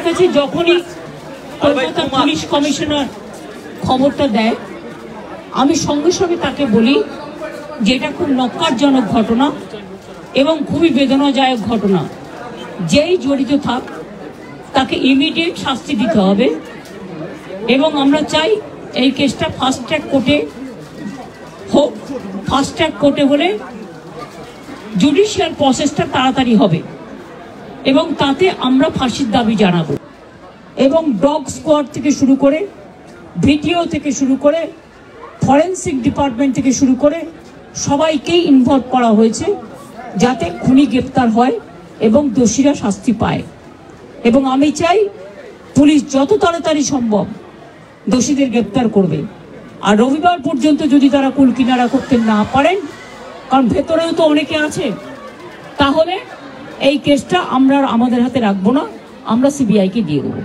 কাছে যখনই Kolkata police commissioner খবরটা দেয় আমি সঙ্গে সঙ্গে তাকে বলি যে এটা খুব নক্কারজনক ঘটনা এবং খুবই বেদনাদায়ক ঘটনা। যেই জড়িত থাক তাকে ইমিডিয়েট শাস্তি দিতে হবে এবং আমরা চাই এই কেসটা ফাস্ট ট্র্যাক কোর্টে হোক। ফাস্ট ট্র্যাক কোর্টে হলে জুডিশিয়াল প্রসেসটা তাড়াতাড়ি হবে এবং তাতে আমরা ফাঁসির দাবি জানাবো। এবং ডগ স্কোয়াড থেকে শুরু করে ভিডিও থেকে শুরু করে ফরেন্সিক ডিপার্টমেন্ট থেকে শুরু করে সবাইকেই ইনভলভ করা হয়েছে যাতে খুনি গ্রেপ্তার হয় এবং দোষীরা শাস্তি পায়। এবং আমি চাই পুলিশ যত তাড়াতাড়ি সম্ভব দোষীদের গ্রেপ্তার করবে। আর রবিবার পর্যন্ত যদি তারা কুল কিনারা করতে না পারেন, কারণ ভেতরেও তো অনেকে আছে, তাহলে এই কেসটা আমরা আমাদের হাতে রাখবো না, আমরা সিবিআইকে দিয়ে দেবো।